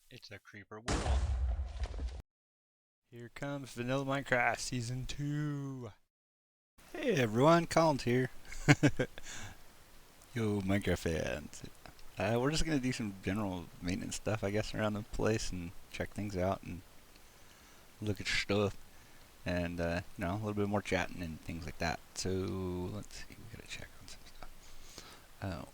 It's a creeper world. Here comes Vanilla Minecraft Season 2. Hey everyone, Collins here. Yo, Minecraft fans. We're just gonna do some general maintenance stuff, I guess, around the place and check things out and look at stuff and, a little bit more chatting and things like that. So, let's see, we gotta check on some stuff.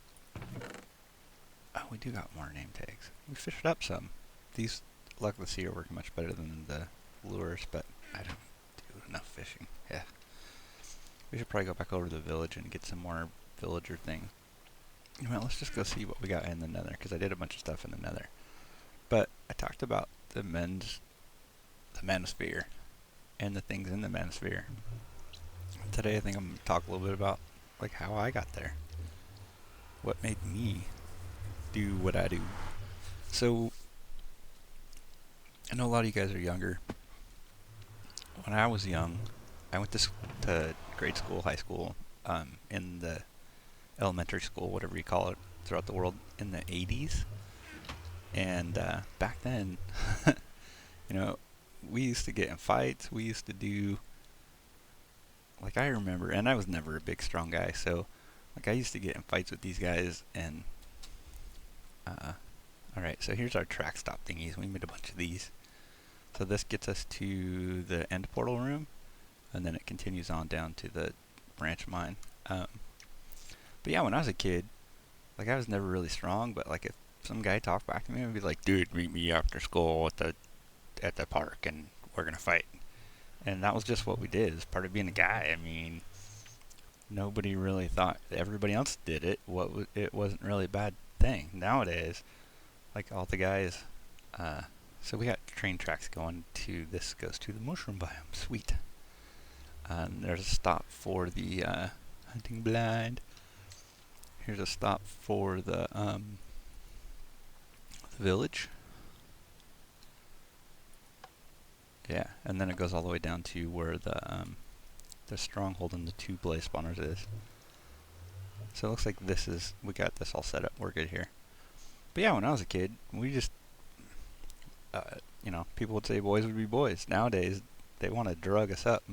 We do got more name tags. We fished up some. These, luckless here, work much better than the lures, but I don't do enough fishing. Yeah. We should probably go back over to the village and get some more villager things. Well, let's just go see what we got in the nether, because I did a bunch of stuff in the nether. But I talked about the manosphere, and the things in the manosphere. Today I think I'm going to talk a little bit about like how I got there. What made me do what I do. So, I know a lot of you guys are younger. When I was young, I went to grade school, high school, in the elementary school, whatever you call it, throughout the world in the 80s. And back then, we used to get in fights. We used to do, like I remember, and I was never a big, strong guy, so like I used to get in fights with these guys. And alright, so here's our track stop thingies. We made a bunch of these. So this gets us to the end portal room, and then it continues on down to the branch mine. But yeah, when I was a kid, like I was never really strong, but like if some guy talked back to me, I'd be like, dude, meet me after school at the park and we're gonna fight. And that was just what we did. It's part of being a guy. I mean, nobody really thought everybody else did it. It wasn't really a bad thing. Nowadays, like all the guys, so we got train tracks going to, this goes to the mushroom biome. Sweet. There's a stop for the hunting blind. Here's a stop for the village. Yeah, and then it goes all the way down to where the stronghold and the two blaze spawners is. So it looks like we got this all set up. We're good here. But yeah, when I was a kid, we just, people would say boys would be boys. Nowadays, they want to drug us up.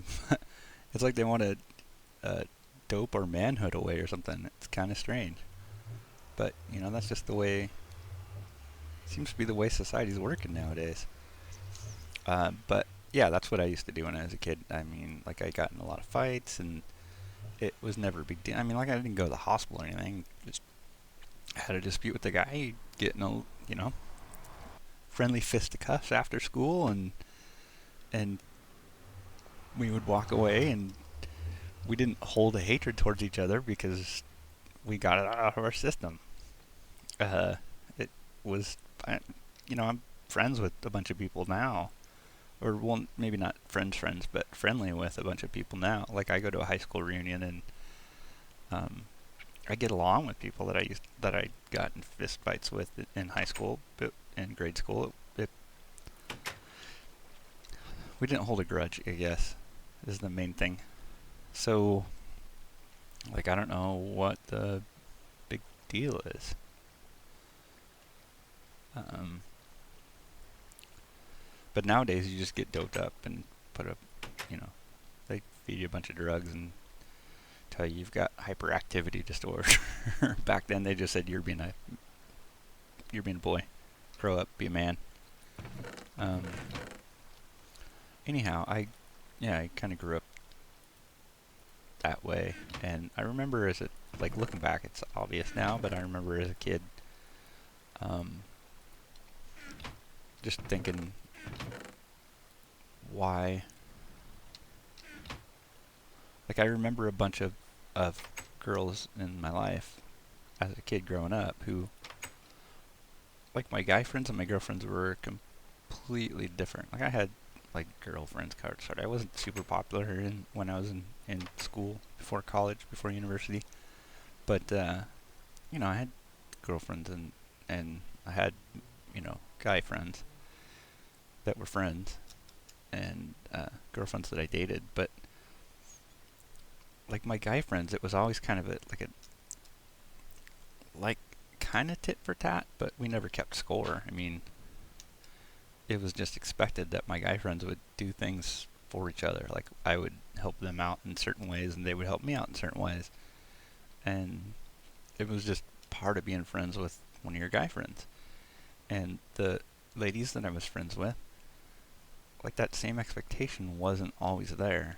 It's like they want to dope our manhood away or something. It's kind of strange. But, that's just the way, seems to be the way society's working nowadays. But yeah, that's what I used to do when I was a kid. I mean, like I got in a lot of fights, and it was never a big deal. I mean, like I didn't go to the hospital or anything. Just had a dispute with the guy, getting friendly fisticuffs after school, and we would walk away, and we didn't hold a hatred towards each other because we got it out of our system. It was, I'm friends with a bunch of people now. Or, well, maybe not friends, but friendly with a bunch of people now. Like, I go to a high school reunion, and I get along with people that I got in fist fights with in high school, but in grade school. We didn't hold a grudge, I guess, is the main thing. So, like, I don't know what the big deal is. But nowadays, you just get doped up and put up, they feed you a bunch of drugs and tell you you've got hyperactivity disorder. Back then, they just said you're being a boy, grow up, be a man. Anyhow, I kind of grew up that way, and I remember like looking back, it's obvious now, but I remember as a kid, just thinking, why? Like I remember a bunch of girls in my life as a kid growing up who, like my guy friends and my girlfriends were completely different. Like I had like girlfriends, sort of. I wasn't super popular when I was in school, before college, before university. But I had girlfriends and I had guy friends that were friends, and girlfriends that I dated. But like my guy friends, it was always kind of like kind of tit for tat, but we never kept score. I mean, it was just expected that my guy friends would do things for each other. Like, I would help them out in certain ways, and they would help me out in certain ways. And it was just part of being friends with one of your guy friends. And the ladies that I was friends with, like, that same expectation wasn't always there.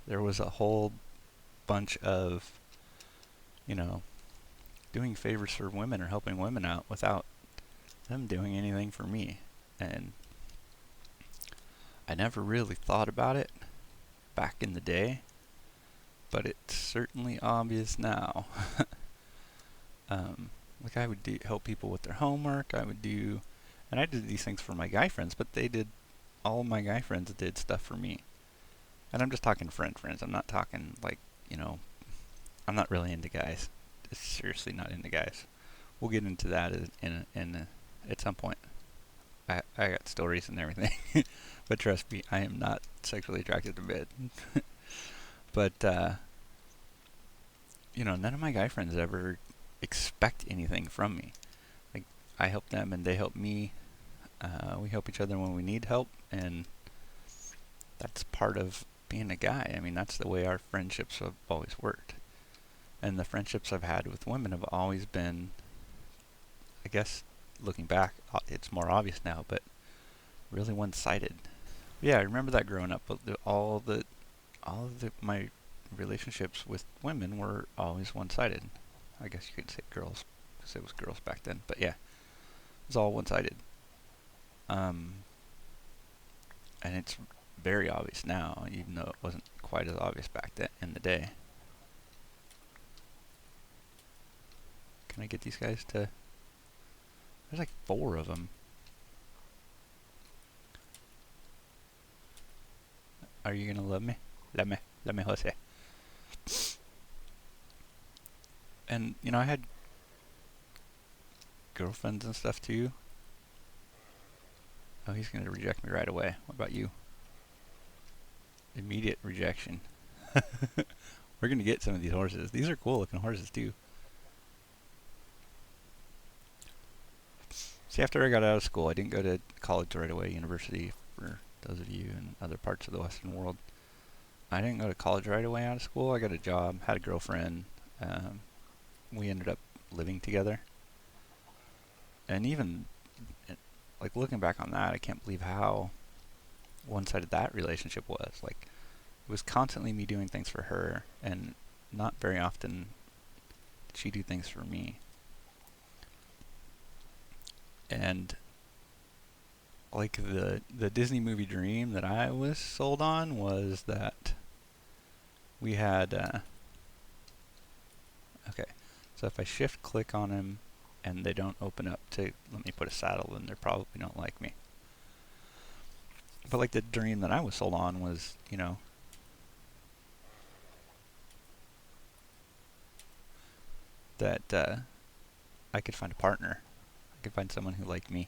There was a whole bunch of, you know, doing favors for women or helping women out without them doing anything for me. And I never really thought about it back in the day, but it's certainly obvious now. Like, I would help people with their homework. And I did these things for my guy friends, but all my guy friends did stuff for me. And I'm just talking friends. I'm not talking like, I'm not really into guys. Seriously not into guys. We'll get into that at some point. I got stories and everything. But trust me, I am not sexually attracted to men. But, none of my guy friends ever expect anything from me. Like, I help them and they help me. We help each other when we need help, and that's part of being a guy. I mean, that's the way our friendships have always worked. And the friendships I've had with women have always been, I guess, looking back, it's more obvious now, but really one-sided. Yeah, I remember that growing up, but my relationships with women were always one-sided. I guess you could say girls, because it was girls back then, but yeah, it was all one-sided. And it's very obvious now, even though it wasn't quite as obvious back then in the day. Can I get these guys to... There's like 4 of them. Are you gonna love me? Let me, Jose. And, I had girlfriends and stuff too. Oh, he's gonna reject me right away. What about you? Immediate rejection. We're gonna get some of these horses. These are cool looking horses too. See, after I got out of school, I didn't go to college right away, university, for those of you in other parts of the Western world. I didn't go to college right away out of school. I got a job, had a girlfriend. We ended up living together. And even, like, looking back on that, I can't believe how one-sided that relationship was. Like, it was constantly me doing things for her, and not very often did she do things for me. And like the Disney movie dream that I was sold on was that we had okay, so if I shift click on him and they don't open up to let me put a saddle, then they probably don't like me. But like the dream that I was sold on was, that I could find a partner. I could find someone who liked me.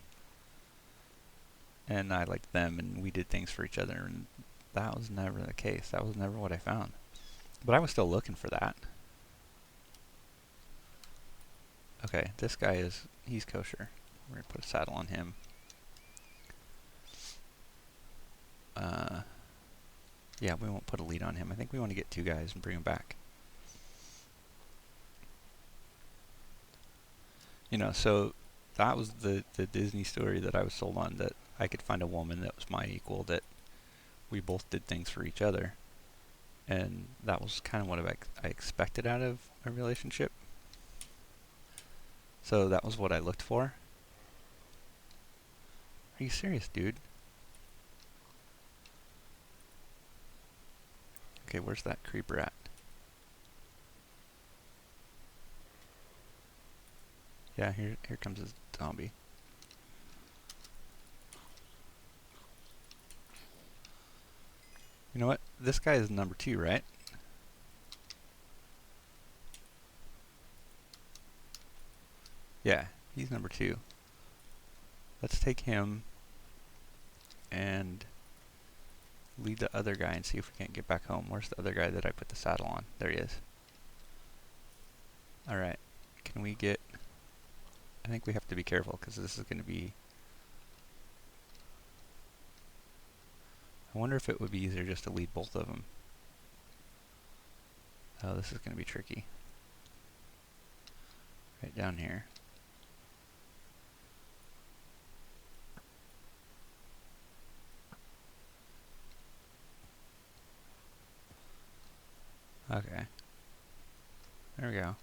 And I liked them, and we did things for each other, and that was never the case. That was never what I found. But I was still looking for that. Okay, this guy he's kosher. We're going to put a saddle on him. Yeah, we won't put a lead on him. I think we want to get 2 guys and bring them back. So that was the Disney story that I was sold on, that I could find a woman that was my equal, that we both did things for each other. And that was kind of what I expected out of a relationship. So that was what I looked for. Are you serious, dude? Okay, where's that creeper at? Yeah, here comes his zombie. You know what? This guy is number 2, right? Yeah, he's number 2. Let's take him and lead the other guy and see if we can't get back home. Where's the other guy that I put the saddle on? There he is. Alright, can we get... I think we have to be careful, because this is going to be... I wonder if it would be easier just to lead both of them. Oh, this is going to be tricky. Right down here. Okay. There we go.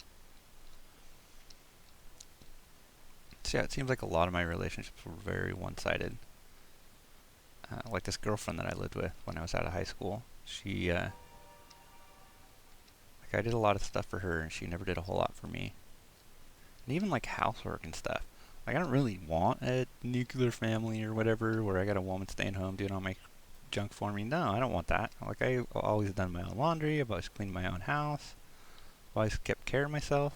So yeah, it seems like a lot of my relationships were very one-sided. Like this girlfriend that I lived with when I was out of high school. She, like I did a lot of stuff for her and she never did a whole lot for me. And even like housework and stuff. Like I don't really want a nuclear family or whatever where I got a woman staying home doing all my junk for me. No, I don't want that. Like I've always done my own laundry. I've always cleaned my own house. I've always kept care of myself.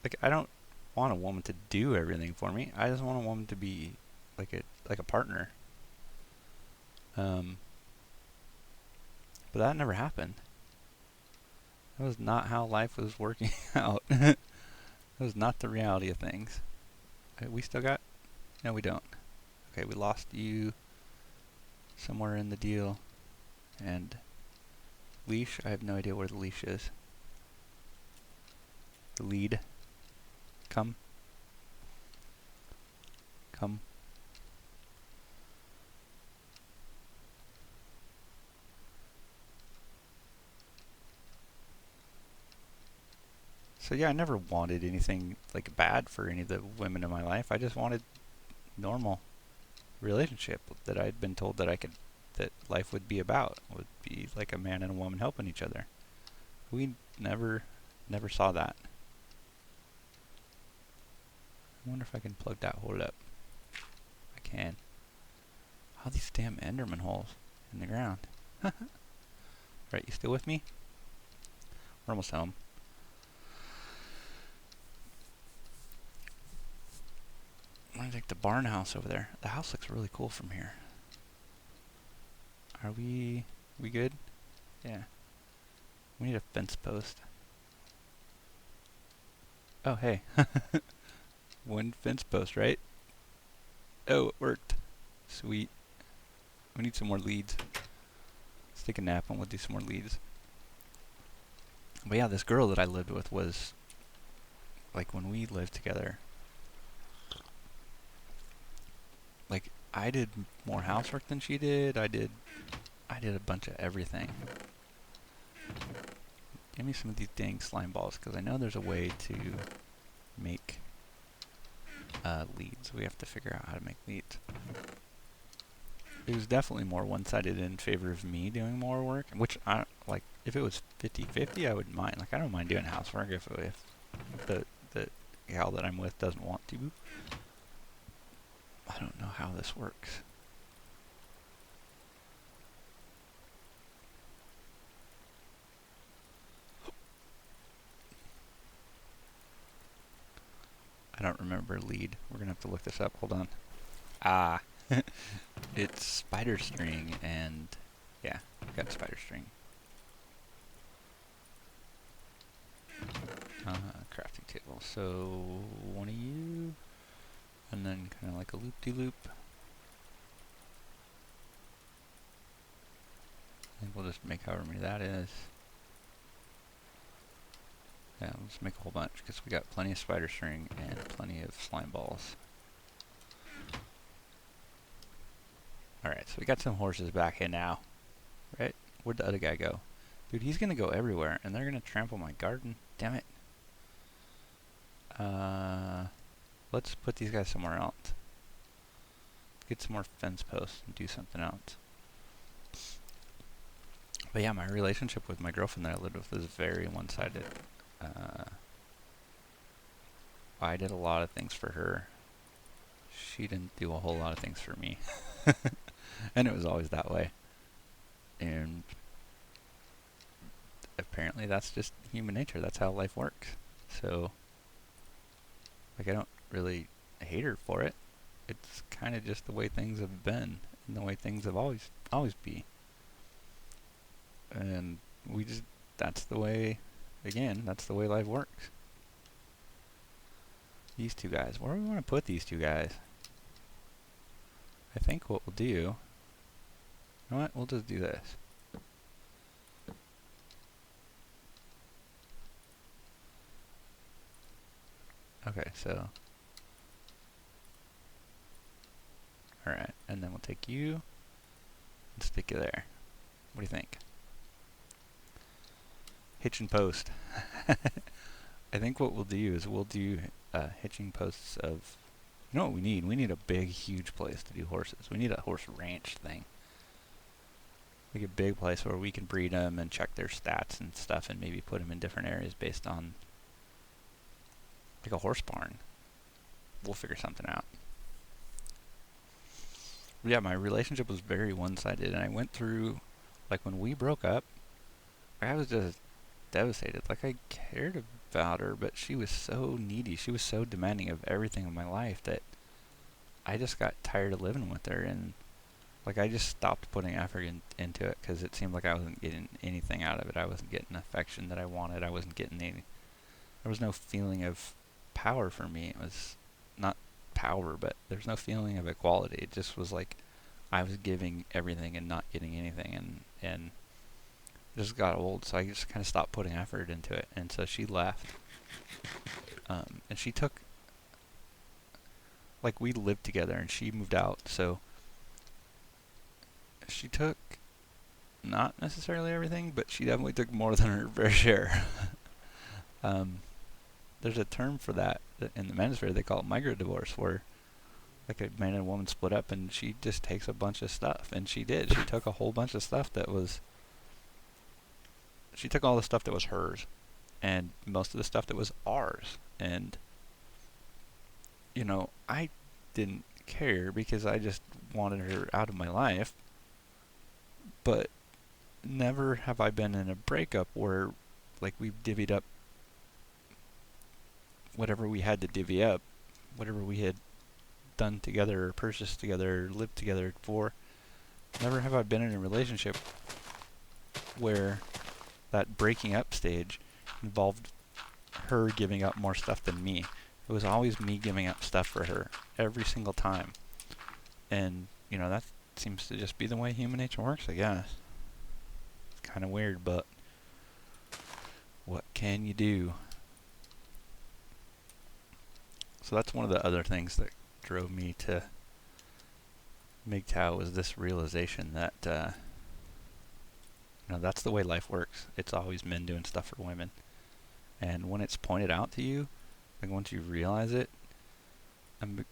Like I don't want a woman to do everything for me. I just want a woman to be like a partner. But that never happened. That was not how life was working out. That was not the reality of things. We still got? No, we don't. Okay, we lost you somewhere in the deal. And leash, I have no idea where the leash is. The lead. Come. Come. So yeah, I never wanted anything like bad for any of the women in my life. I just wanted normal relationship that I'd been told that that life would be about. Would be like a man and a woman helping each other. We never saw that. I wonder if I can plug that hole up. I can. All these damn Enderman holes in the ground. Right, you still with me? We're almost home. I think the barn house over there. The house looks really cool from here. Are we good? Yeah. We need a fence post. Oh, hey. One fence post, right? Oh, it worked. Sweet. We need some more leads. Let's take a nap and we'll do some more leads. But yeah, this girl that I lived with was, like, when we lived together, like, I did more housework than she did. I did a bunch of everything. Give me some of these dang slime balls, because I know there's a way to make leads. We have to figure out how to make leads. It was definitely more one-sided in favor of me doing more work, which I like. If it was 50-50, I wouldn't mind. Like I don't mind doing housework if the gal that I'm with doesn't want to. I don't know how this works. I don't remember lead. We're gonna have to look this up. Hold on. Ah, it's spider string, and yeah, got spider string. Crafting table. So one of you, and then kind of like a loop-de-loop. And we'll just make however many that is. Yeah, let's make a whole bunch because we got plenty of spider string and plenty of slime balls. Alright, so we got some horses back in now. Right? Where'd the other guy go? Dude, he's gonna go everywhere and they're gonna trample my garden. Damn it. Let's put these guys somewhere else. Get some more fence posts and do something else. But yeah, my relationship with my girlfriend that I lived with was very one-sided. I did a lot of things for her. She didn't do a whole lot of things for me. And it was always that way. And apparently that's just human nature. That's how life works. So, like, I don't really hate her for it. It's kind of just the way things have been and the way things have always be. And we just, that's the way, again, that's the way life works. These two guys, where do we want to put these two guys? I think what we'll do You know what? We'll just do this. Okay, so. Alright, and then we'll take you and stick you there. What do you think? Hitch and post. I think what we'll do is we'll do hitching posts of. You know what we need? We need a big, huge place to do horses. We need a horse ranch thing. Like a big place where we can breed them and check their stats and stuff, and maybe put them in different areas based on like a horse barn. We'll figure something out. But yeah, my relationship was very one-sided, and I went through, like when we broke up, I was just devastated. Like I cared about her, but she was so needy. She was so demanding of everything in my life that I just got tired of living with her, and like I just stopped putting effort into it because it seemed like I wasn't getting anything out of it. I wasn't getting affection that I wanted. I wasn't getting any. There was no feeling of power for me. It was not power, but there's no feeling of equality. It just was like I was giving everything and not getting anything, and it just got old. So I just kind of stopped putting effort into it, and so she left. And she took, like we lived together, and she moved out, so she took not necessarily everything, but she definitely took more than her fair share. There's a term for that in the manosphere. They call it micro divorce, where like a man and a woman split up, and she just takes a bunch of stuff, and she did. She took a whole bunch of stuff that was. She took all the stuff that was hers, and most of the stuff that was ours, and you know, I didn't care because I just wanted her out of my life. But never have I been in a breakup where like we've divvied up whatever we had to divvy up, whatever we had done together or purchased together or lived together for. Never have I been in a relationship where that breaking up stage involved her giving up more stuff than me. It was always me giving up stuff for her every single time. And, you know, that seems to just be the way human nature works, I guess. It's kind of weird, but what can you do? So that's one of the other things that drove me to MGTOW, was this realization that, you know, that's the way life works. It's always men doing stuff for women. And when it's pointed out to you, like once you realize it,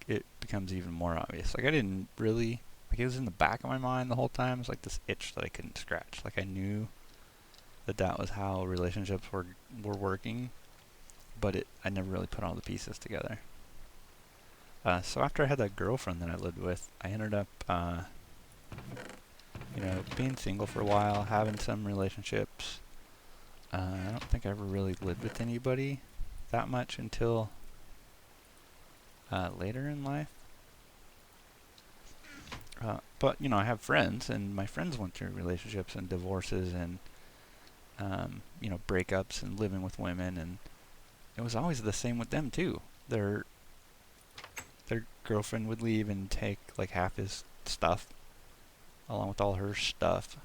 it becomes even more obvious. Like I didn't really, like it was in the back of my mind the whole time. It was like this itch that I couldn't scratch. Like I knew that was how relationships were working, but I never really put all the pieces together. So after I had that girlfriend that I lived with, I ended up, you know, being single for a while, having some relationships. I don't think I ever really lived with anybody that much until later in life. But, you know, I have friends, and my friends went through relationships and divorces and, you know, breakups and living with women, and it was always the same with them, too. Their girlfriend would leave and take, like, half his stuff, along with all her stuff.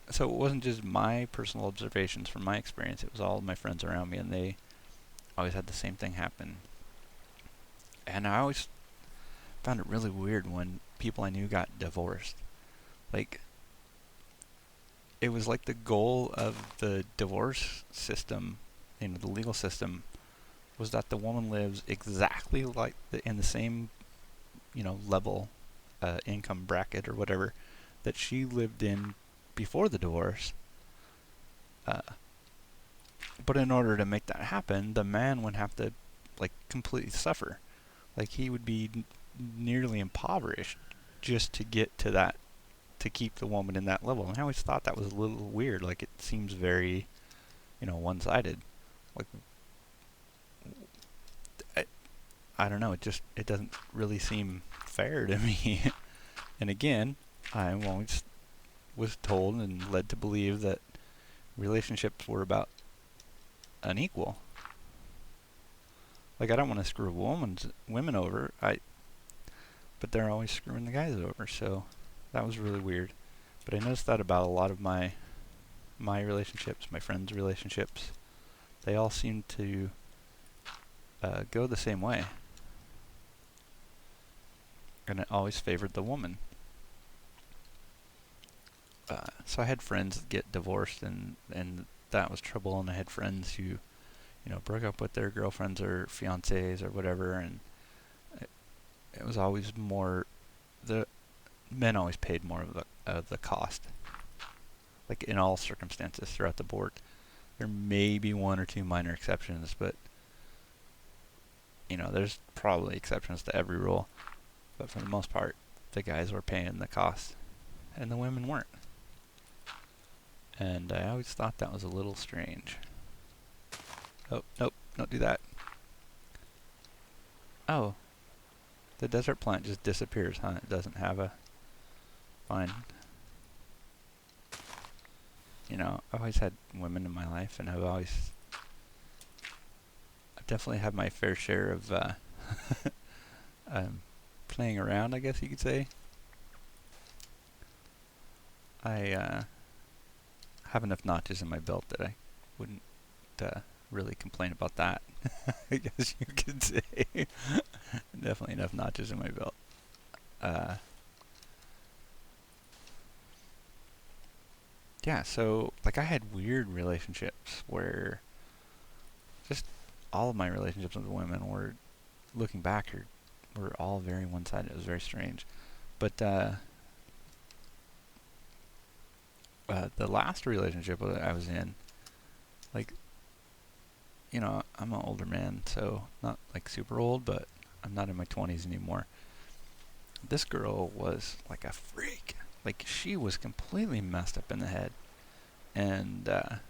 So it wasn't just my personal observations from my experience, it was all of my friends around me, and they always had the same thing happen. And I always found it really weird when people I knew got divorced. Like, it was like the goal of the divorce system, you know, the legal system, was that the woman lives exactly like in the same, you know, level, income bracket or whatever, that she lived in before the divorce. But in order to make that happen, the man would have to, like, completely suffer. Like, he would be nearly impoverished just to get to that, to keep the woman in that level. And I always thought that was a little weird. Like, it seems very, you know, one-sided. Like, I don't know. It doesn't really seem fair to me. And again, I always was told and led to believe that relationships were about unequal. Like, I don't want to screw women over, but they're always screwing the guys over, so that was really weird. But I noticed that about a lot of my relationships, my friends' relationships. They all seem to go the same way. And it always favored the woman. So I had friends get divorced, and that was trouble. And I had friends who, broke up with their girlfriends or fiancés or whatever, and it was always more, the men always paid more of the cost. Like in all circumstances throughout the board. There may be one or two minor exceptions, but there's probably exceptions to every rule. But for the most part, the guys were paying the cost, and the women weren't. And I always thought that was a little strange. Oh, nope, don't do that. Oh, the desert plant just disappears, huh? It doesn't have a... Fine. I've always had women in my life, and I've definitely had my fair share of playing around, I guess you could say. I have enough notches in my belt that I wouldn't really complain about that. I guess you could say. Definitely enough notches in my belt. Yeah, so like I had weird relationships where just all of my relationships with women were, looking back, were all very one-sided. It was very strange. But the last relationship that I was in, like, I'm an older man, so not like super old, but I'm not in my 20s anymore. This girl was like a freak. Like, she was completely messed up in the head. And, I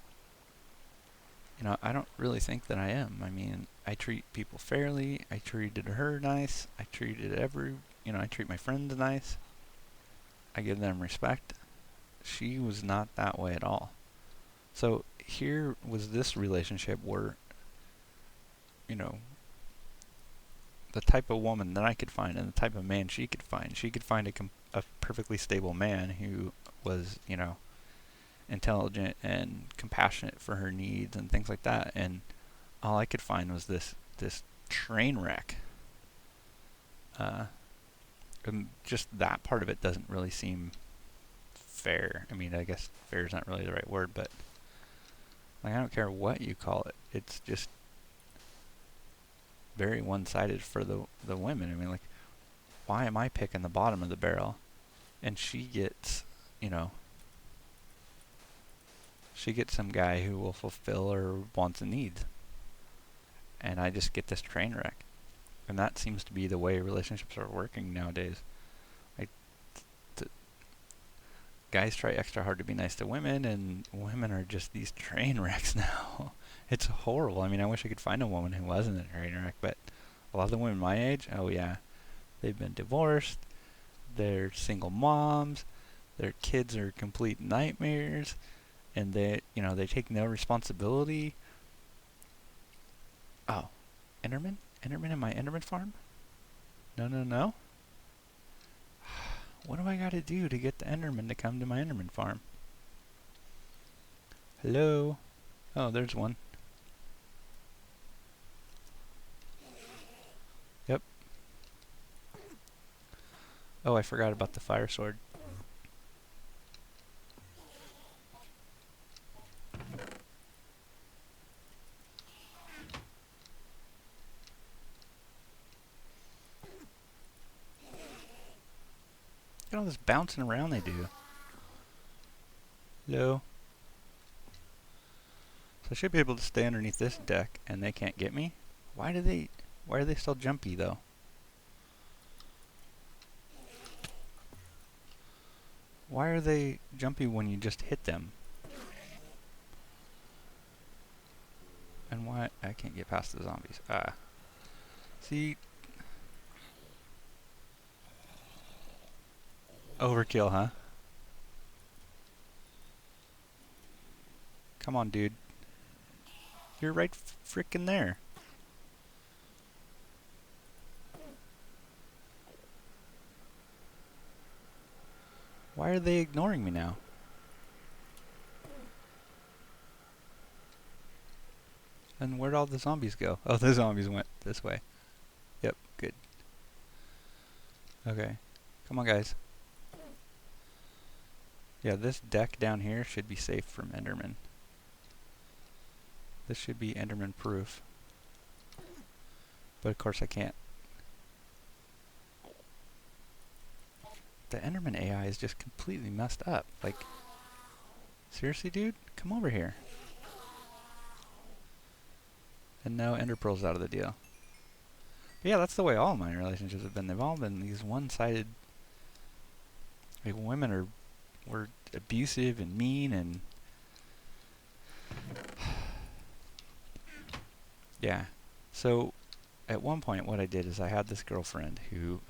don't really think that I am. I mean, I treat people fairly. I treated her nice. I treated I treat my friends nice. I give them respect. She was not that way at all. So here was this relationship where, the type of woman that I could find and the type of man she could find. She could find a perfectly stable man who was, intelligent and compassionate for her needs and things like that. And all I could find was this train wreck. And just that part of it doesn't really seem fair. I mean, I guess fair is not really the right word, but like, I don't care what you call it. It's just very one-sided for the women. I mean, like, why am I picking the bottom of the barrel, and she gets, she gets some guy who will fulfill her wants and needs, and I just get this train wreck. And that seems to be the way relationships are working nowadays. Like, guys try extra hard to be nice to women, and women are just these train wrecks now. It's horrible. I mean, I wish I could find a woman who wasn't a train wreck, but a lot of the women my age, oh yeah, they've been divorced, they're single moms, their kids are complete nightmares, and they take no responsibility. Oh, Enderman? Enderman in my Enderman farm? No. What do I gotta do to get the Enderman to come to my Enderman farm? Hello? Oh, there's one. Yep. Oh, I forgot about the fire sword. Look at all this bouncing around they do. Hello? So I should be able to stay underneath this deck, and they can't get me? Why are they still jumpy, though? Why are they jumpy when you just hit them? And why... I can't get past the zombies. See... Overkill, huh? Come on, dude. You're right frickin' there. Why are they ignoring me now? And where'd all the zombies go? Oh, the zombies went this way. Yep, good. Okay. Come on, guys. Yeah, this deck down here should be safe from Enderman. This should be Enderman proof. But of course I can't. The Enderman AI is just completely messed up. Like, seriously, dude? Come over here. And now Ender Pearl's out of the deal. But yeah, that's the way all my relationships have been. They've all been these one-sided. Like, women were abusive and mean and yeah. So at one point what I did is I had this girlfriend who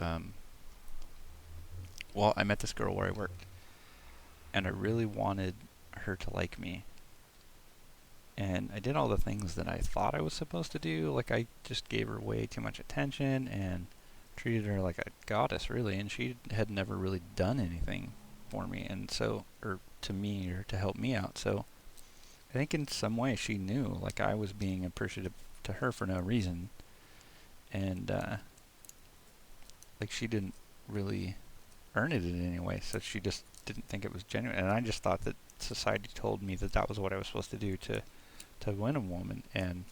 well, I met this girl where I worked and I really wanted her to like me. And I did all the things that I thought I was supposed to do. Like, I just gave her way too much attention and treated her like a goddess, really, and she had never really done anything for me, and so, or to me, or to help me out. So I think in some way she knew, like, I was being appreciative to her for no reason, and like, she didn't really earn it in any way, so she just didn't think it was genuine. And I just thought that society told me that that was what I was supposed to do to win a woman. And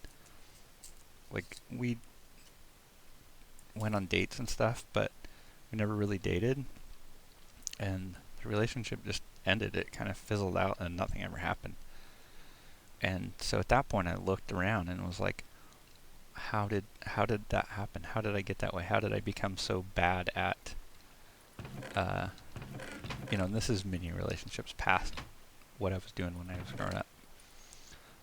like, we went on dates and stuff, but we never really dated, and the relationship just ended. It kind of fizzled out and nothing ever happened. And so at that point I looked around and was like, how did that happen? How did I get that way? How did I become so bad at you know, and this is many relationships past what I was doing when I was growing up.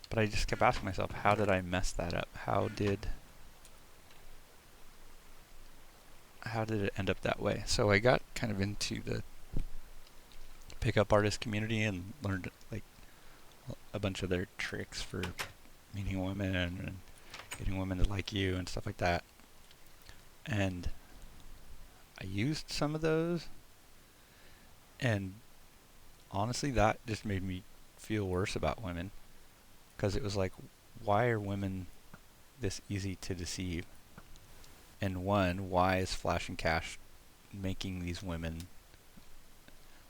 But I just kept asking myself, how did I mess that up? How did it end up that way? So I got kind of into the pickup artist community and learned like a bunch of their tricks for meeting women and getting women to like you and stuff like that. And I used some of those, and honestly that just made me feel worse about women, because it was like, why are women this easy to deceive? And one, why is Flash and Cash making these women,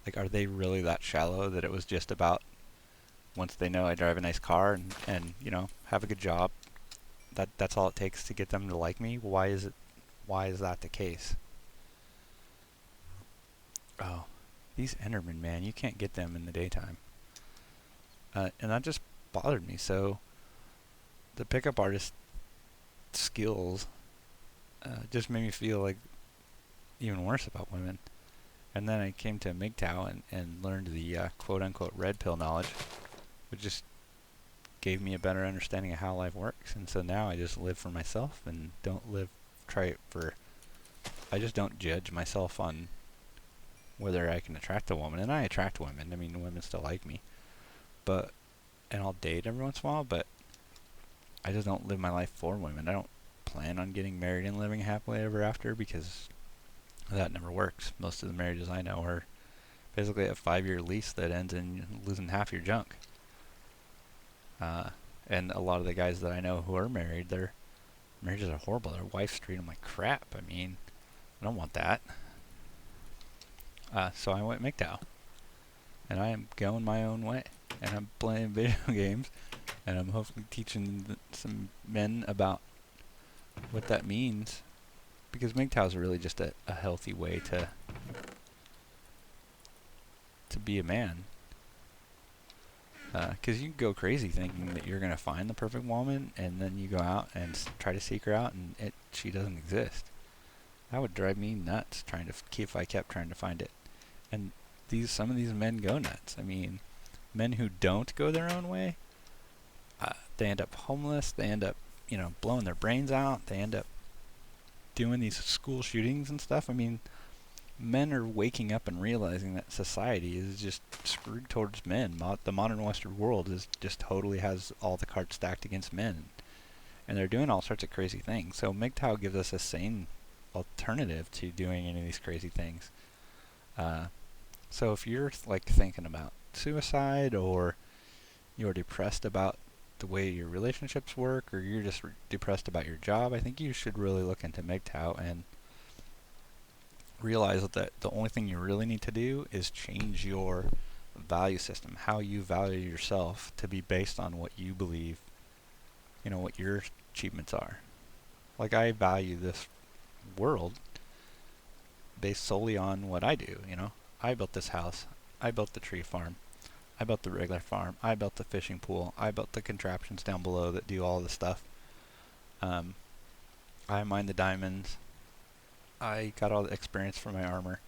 like, are they really that shallow that it was just about, once they know I drive a nice car and you know, have a good job, that's all it takes to get them to like me? Why is that the case? Oh, these Endermen, man, you can't get them in the daytime. And that just bothered me. So the pickup artist skills just made me feel like even worse about women. And then I came to MGTOW and learned the quote-unquote red pill knowledge, which just gave me a better understanding of how life works. And so now I just live for myself and I just don't judge myself on whether I can attract a woman. And I attract women. I mean, women still like me. And I'll date every once in a while, but I just don't live my life for women. I don't plan on getting married and living happily ever after, because that never works. Most of the marriages I know are basically a 5-year lease that ends in losing half your junk. And a lot of the guys that I know who are married, their marriages are horrible. Their wives treat them like crap. I mean, I don't want that. So I went MGTOW, and I am going my own way, and I'm playing video games, and I'm hopefully teaching some men about what that means, because MGTOW is really just a healthy way to be a man. Because you can go crazy thinking that you're going to find the perfect woman, and then you go out and try to seek her out, and she doesn't exist. That would drive me nuts if I kept trying to find it. And some of these men go nuts. I mean, men who don't go their own way, they end up homeless. They end up, you know, blowing their brains out. They end up doing these school shootings and stuff. I mean, men are waking up and realizing that society is just screwed towards men. The modern Western world is just totally has all the cards stacked against men, and they're doing all sorts of crazy things. So MGTOW gives us a sane alternative to doing any of these crazy things. So if you're like thinking about suicide, or you're depressed about the way your relationships work, or you're just depressed about your job, I think you should really look into MGTOW and realize that the only thing you really need to do is change your value system, how you value yourself, to be based on what you believe, what your achievements are. Like, I value this world based solely on what I do. I built this house, I built the tree farm, I built the regular farm, I built the fishing pool, I built the contraptions down below that do all the stuff. I mined the diamonds, I got all the experience for my armor.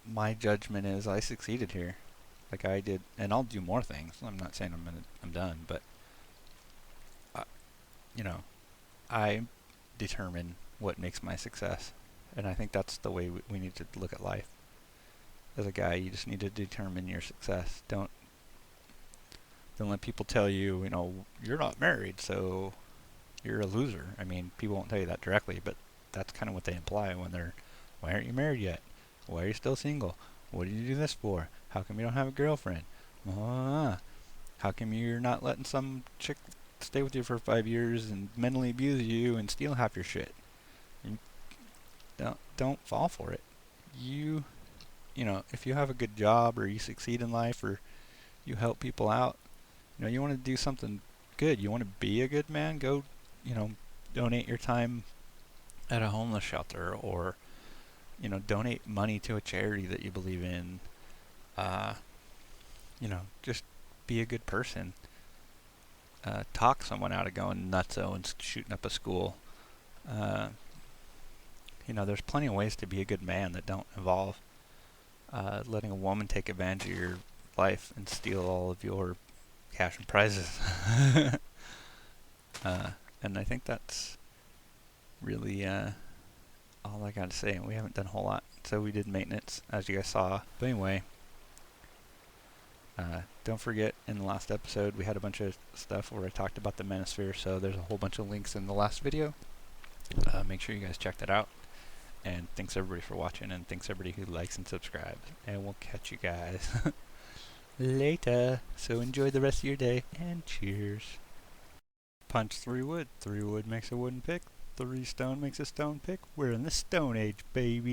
My judgment is I succeeded here. Like, I did, and I'll do more things. I'm not saying I'm done, but uh, you know, I determine what makes my success, and I think that's the way we need to look at life. As a guy, you just need to determine your success. Don't let people tell you, you're not married, so you're a loser. I mean, people won't tell you that directly, but that's kind of what they imply when they're, why aren't you married yet? Why are you still single? What did you do this for? How come you don't have a girlfriend? How come you're not letting some chick stay with you for 5 years and mentally abuse you and steal half your shit? You don't fall for it. If you have a good job, or you succeed in life, or you help people out, you want to do something good. You want to be a good man. Go, donate your time at a homeless shelter, or donate money to a charity that you believe in. Just be a good person. Talk someone out of going nutso and shooting up a school. There's plenty of ways to be a good man that don't involve letting a woman take advantage of your life and steal all of your cash and prizes. And I think that's really all I got to say. We haven't done a whole lot. So we did maintenance, as you guys saw. But anyway, don't forget, in the last episode we had a bunch of stuff where I talked about the manosphere, so there's a whole bunch of links in the last video. Make sure you guys check that out. And thanks everybody for watching, and thanks everybody who likes and subscribes. And we'll catch you guys later. So enjoy the rest of your day, and cheers. Punch 3 wood. 3 wood makes a wooden pick. 3 stone makes a stone pick. We're in the Stone Age, baby.